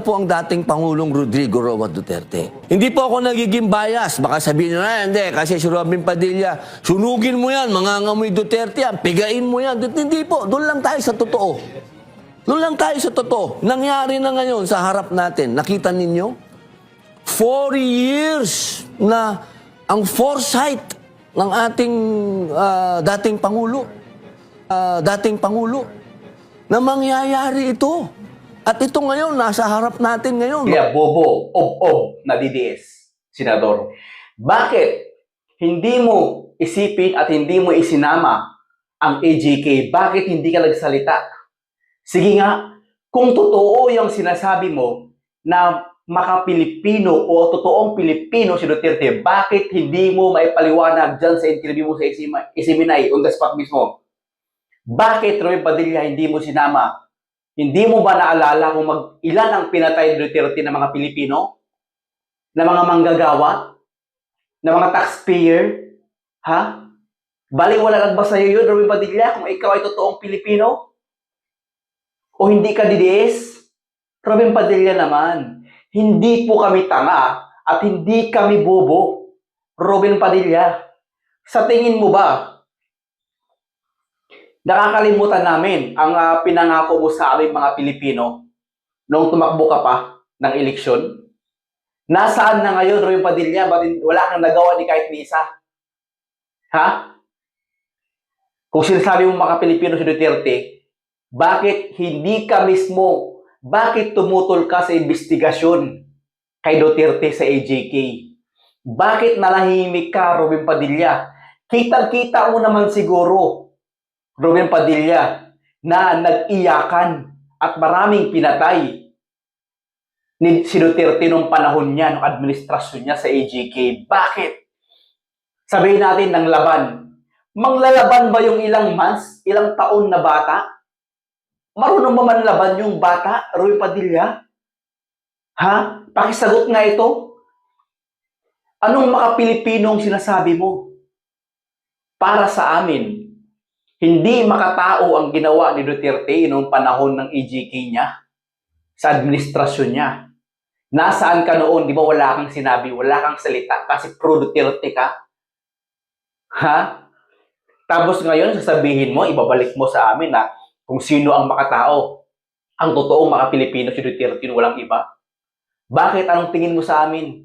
po ang dating Pangulong Rodrigo Roa Duterte. Hindi po ako nagiging bias. Baka sabihin na, hindi, kasi si Robin Padilla, sunugin mo yan, mangangamoy Duterte yan, pigain mo yan. Hindi po, doon lang tayo sa totoo. Doon lang tayo sa totoo. Nangyari na ngayon sa harap natin. Nakita ninyo? 4 years na ang foresight ng ating dating Pangulo, na mangyayari ito. At ito ngayon, nasa harap natin ngayon. Kaya bobo, ob na DDS, Senador. Bakit hindi mo isipin at hindi mo isinama ang AJK? Bakit hindi ka nagsalita? Sige nga, kung totoo yung sinasabi mo na maka-Pilipino o totoong Pilipino si Duterte, bakit hindi mo maipaliwanag dyan sa interview mo sa Isiminay on the spot mismo? Bakit, Roy Padilla, hindi mo sinama? Hindi mo ba naalala kung ilan ang pinatay ni Duterte ng mga Pilipino? Na mga manggagawa? Na mga taxpayer? Ha? Baliwala lang ba sa'yo yun, Roy Padilla, kung ikaw ay totoong Pilipino? O hindi ka DDS? Robin Padilla naman, hindi po kami tanga at hindi kami bobo. Robin Padilla, sa tingin mo ba, nakakalimutan namin ang pinangako mo sa aming mga Pilipino nung tumakbo ka pa ng eleksyon? Nasaan na ngayon, Robin Padilla? Ba't wala kang nagawa ni kahit ni isa? Ha? Kung sinasabi mo mga Pilipino si Duterte, bakit hindi ka mismo, bakit tumutol ka sa investigasyon kay Duterte sa AJK? Bakit nalahimik ka, Robin Padilla? Kitang-kita mo naman siguro, Robin Padilla, na nag-iyakan at maraming pinatay ni si Duterte nung panahon niya, nung administrasyon niya sa AJK. Bakit? Sabihin natin ng laban. Manglalaban ba yung ilang months, ilang taon na bata? Marunong ba manlaban yung bata, Robin Padilla? Ha? Pakisagot nga ito. Anong maka-Pilipinong sinasabi mo? Para sa amin, hindi makatao ang ginawa ni Duterte noong panahon ng AJK niya, sa administrasyon niya. Nasaan ka noon? Di ba wala kang sinabi, wala kang salita kasi pro-Duterte ka? Ha? Tapos ngayon, sasabihin mo, ibabalik mo sa amin na kung sino ang makatao. Ang totoong mga Pilipino si Duterte, walang iba. Bakit? Anong tingin mo sa amin?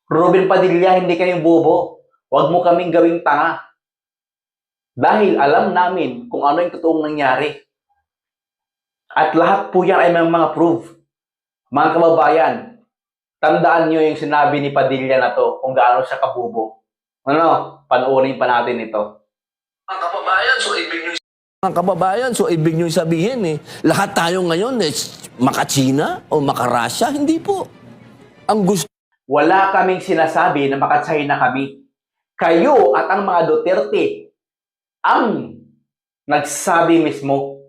Robin Padilla, hindi kayong bobo. Huwag mo kaming gawing tanga. Dahil alam namin kung ano yung totoong nangyari. At lahat po yan ay may mga proof. Mga kababayan, tandaan nyo yung sinabi ni Padilla na to kung gaano siya kabubo. Ano? Panoorin pa natin ito. Mga kababayan, so ibig nyo sabihin lahat tayo ngayon maka-China o maka-Russia? Hindi po. Ang gusto... Wala kaming sinasabi na maka-China kami. Kayo at ang mga Duterte ang nagsabi mismo.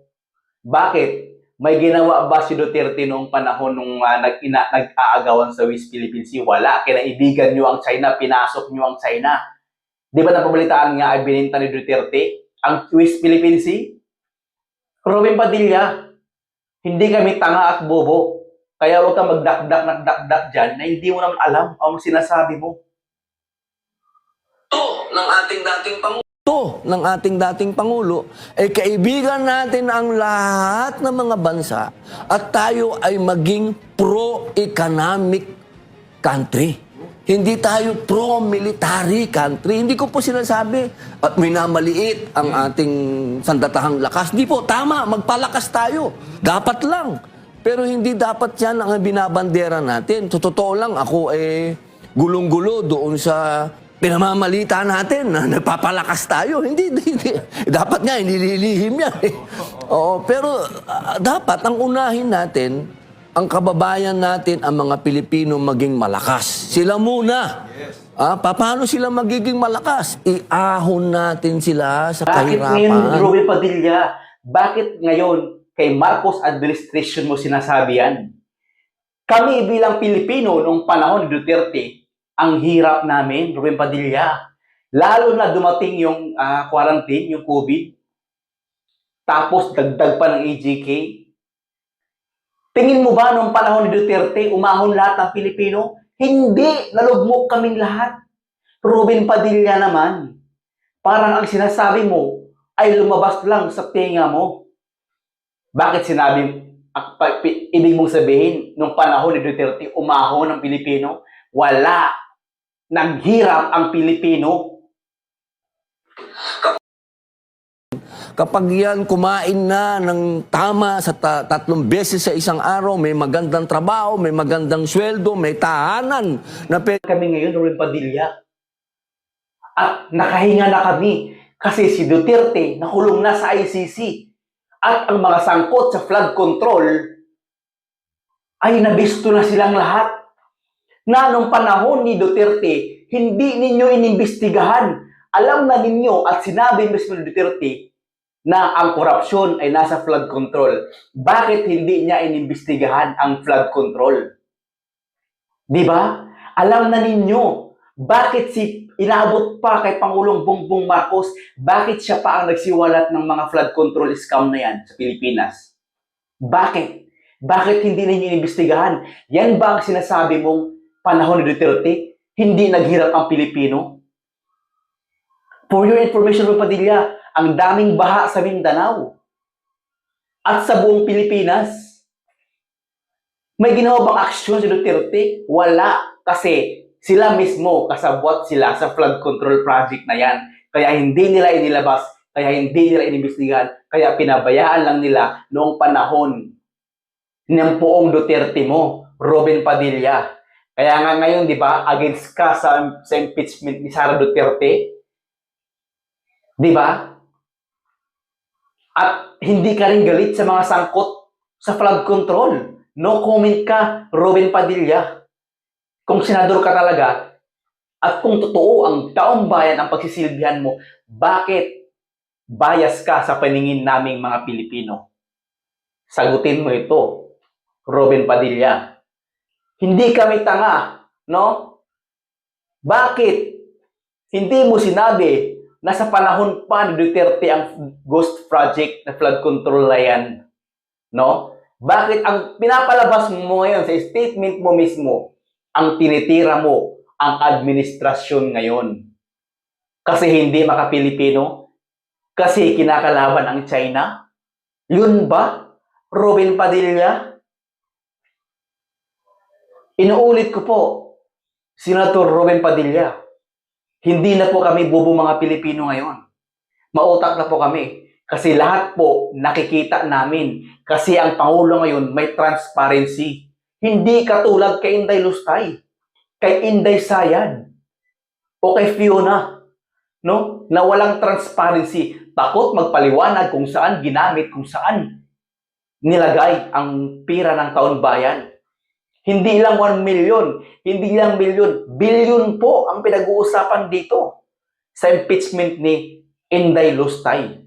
Bakit? May ginawa ba si Duterte noong panahon nung nag-aagawan sa West Philippine Sea? Wala. Kinaibigan nyo ang China, pinasok nyo ang China. Di ba napabalitaan nga ay bininta ni Duterte ang West Philippine Sea? Robin Padilla, hindi kami tanga at bobo. Kaya huwag kang magdakdak dyan na hindi mo naman alam ang sinasabi mo. ng ating dating Pangulo, kaibigan natin ang lahat ng mga bansa at tayo ay maging pro-economic country. Hindi tayo pro-military country. Hindi ko po sinasabi at minamaliit ang ating sandatahang lakas. Hindi po, tama, magpalakas tayo. Dapat lang. Pero hindi dapat yan ang binabandera natin. Totoo lang, ako gulong-gulo doon sa pinamamalita natin na nagpapalakas tayo. Hindi. Dapat nga, nililihim yan. Oo, pero dapat ang unahin natin, ang kababayan natin, ang mga Pilipino maging malakas. Sila muna. Paano sila magiging malakas? Iahon natin sila sa kahirapan. Bakit ngayon, Robin Padilla? Bakit ngayon kay Marcos administration mo sinasabi yan? Kami bilang Pilipino nung panahon ni Duterte, ang hirap namin, Robin Padilla. Lalo na dumating yung quarantine, yung COVID. Tapos dagdag pa ng AJK. Tingin mo ba nung panahon ni Duterte, umahon lahat ng Pilipino? Hindi, nalugmok kaming lahat. Ruben Padilla naman, parang ang sinasabi mo ay lumabas lang sa tenga mo. Bakit sinabi, ibig mong sabihin, nung panahon ni Duterte, umahon ng Pilipino? Wala. Naghirap ang Pilipino. Kapag yan kumain na ng tama sa 3 beses sa isang araw, may magandang trabaho, may magandang sweldo, may tahanan na Kami ngayon, Ruben Padilla. At nakahinga na kami kasi si Duterte nakulong na sa ICC. At ang mga sangkot sa flood control ay nabisto na silang lahat. Na nung panahon ni Duterte, hindi ninyo inimbestigahan. Alam na ninyo at sinabi mismo ni Duterte na ang korupsyon ay nasa flood control. Bakit hindi niya inimbestigahan ang flood control? Di ba? Alam na ninyo. Bakit inaabot pa kay Pangulong Bongbong Marcos? Bakit siya pa ang nagsiwalat ng mga flood control scam na yan sa Pilipinas? Bakit? Bakit hindi ninyo inimbestigahan? Yan ba ang sinasabi mong panahon ni Duterte? Hindi naghirap ang Pilipino? For your information, Padilla, ang daming baha sa Mindanao at sa buong Pilipinas. May ginawa bang aksyon si Duterte? Wala. Kasi sila mismo kasabwat sila sa flood control project na yan. Kaya hindi nila inilabas, kaya hindi nila inimbestigahan, kaya pinabayaan lang nila noong panahon ng poong Duterte mo, Robin Padilla. Kaya nga ngayon, di ba, against ka sa impeachment ni Sara Duterte? Di ba? At hindi ka rin galit sa mga sangkot sa flood control. No comment ka, Robin Padilla. Kung senador ka talaga, at kung totoo ang taong bayan ang pagsisilbihan mo, bakit bias ka sa paningin naming mga Pilipino? Sagutin mo ito, Robin Padilla. Hindi kami tanga, no? Bakit hindi mo sinabi na sa panahon pa ni Duterte ang ghost project na flood control na yan, no? Bakit ang pinapalabas mo ngayon sa statement mo mismo, ang tinitira mo ang administrasyon ngayon? Kasi hindi maka-Pilipino? Kasi kinakalaban ang China? Yun ba, Robin Padilla? Inuulit ko po, Senator Robin Padilla, hindi na po kami bobo mga Pilipino ngayon. Mautak na po kami. Kasi lahat po nakikita namin. Kasi ang Pangulo ngayon may transparency. Hindi katulad kay Inday Lustay, kay Inday Sayad, o kay Fiona, no? Na walang transparency. Takot magpaliwanag kung saan ginamit, kung saan nilagay ang pira ng taon bayan. Hindi lang 1 million, hindi lang milyon, billion po ang pinag-uusapan dito sa impeachment ni Inday Lustay.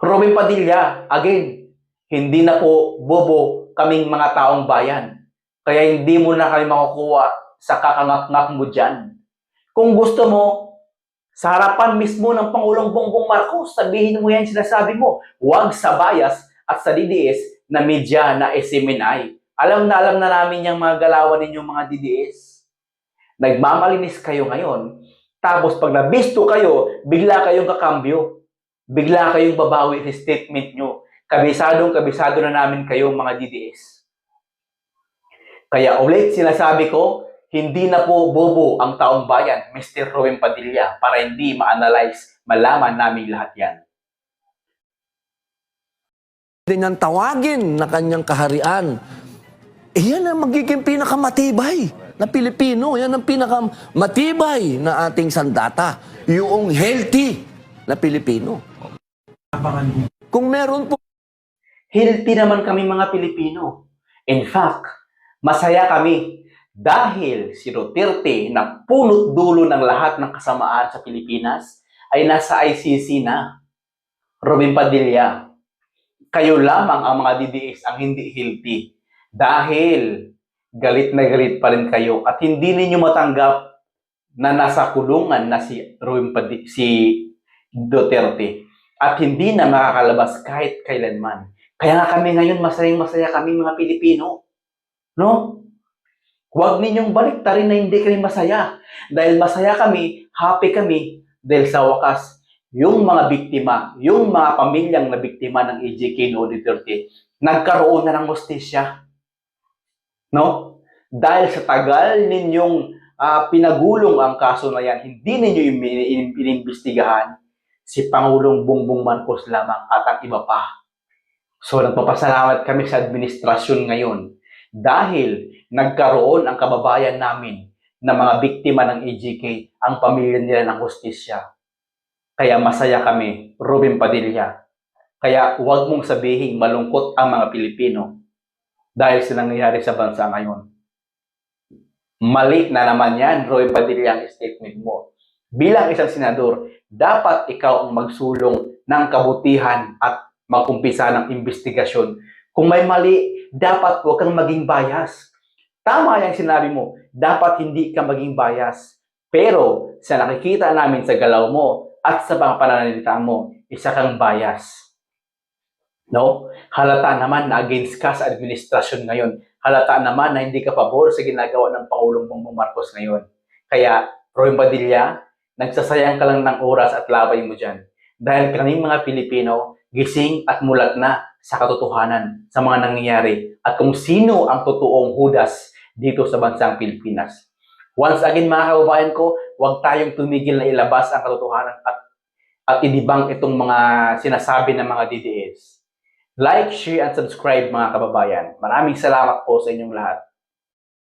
Robin Padilla, again, hindi na po bobo kaming mga taong bayan. Kaya hindi mo na kami makukuha sa kakangak-ngak mo dyan. Kung gusto mo, sa harapan mismo ng Pangulong Bongbong Marcos, sabihin mo yan, sinasabi mo, huwag sa bias at sa DDS na media na SMNI. Alam na namin yung mga galawan ninyong mga DDS. Nagmamalinis kayo ngayon, tapos pag nabisto kayo, bigla kayong kakambyo. Bigla kayong babawi sa statement nyo. Kabisado na namin kayo mga DDS. Kaya ulit sinasabi ko, hindi na po bobo ang taong bayan, Mr. Robin Padilla, para hindi ma-analyze, malaman namin lahat yan. Niyang tawagin na kanyang kaharian. Yan ang magiging pinakamatibay na Pilipino. Yan ang pinakamatibay na ating sandata. Yung healthy na Pilipino. Kung meron po... Healthy naman kami mga Pilipino. In fact, masaya kami dahil si Duterte na punot dulo ng lahat ng kasamaan sa Pilipinas ay nasa ICC na. Robin Padilla, kayo lamang ang mga DDS ang hindi healthy. Dahil galit na galit pa rin kayo at hindi ninyo matanggap na nasa kulungan na si Duterte at hindi na makakalabas kahit kailanman. Kaya nga kami ngayon, masayang-masaya kami mga Pilipino. No? Huwag ninyong baliktarin na hindi kami masaya. Dahil masaya kami, happy kami, dahil sa wakas, yung mga biktima, yung mga pamilyang na biktima ng AJK noong Duterte, nagkaroon na ng hustisya. No? Dahil sa tagal ninyong pinagulong ang kaso na yan, hindi ninyo inimbestigahan, si Pangulong Bongbong Marcos lamang at ang iba pa. So, nagpapasalamat kami sa administrasyon ngayon dahil nagkaroon ang kababayan namin na mga biktima ng AJK, ang pamilya nila ng hustisya. Kaya masaya kami, Ruben Padilla. Kaya huwag mong sabihin malungkot ang mga Pilipino dahil sa nangyayari sa bansa ngayon. Mali na naman yan, Ruben Padilla, ang statement mo. Bilang isang senador, dapat ikaw ang magsulong ng kabutihan at mag-umpisa ng investigasyon. Kung may mali, dapat huwag kang maging bias. Tama yung sinabi mo, dapat hindi ka maging bias. Pero sa nakikita namin sa galaw mo at sa mga pananalita mo, isa kang bias. No? Halata naman na against ka sa administrasyon ngayon. Halata naman na hindi ka pabor sa ginagawa ng Pangulong Bongbong Marcos ngayon. Kaya, Roy Padilla, nagsasayang ka lang ng oras at labay mo dyan. Dahil kaming mga Pilipino, gising at mulat na sa katotohanan sa mga nangyayari at kung sino ang totoong Judas dito sa bansang Pilipinas. Once again mga kababayan ko, huwag tayong tumigil na ilabas ang katotohanan at idibang itong mga sinasabi ng mga DDS. Like, share, and subscribe mga kababayan. Maraming salamat po sa inyong lahat.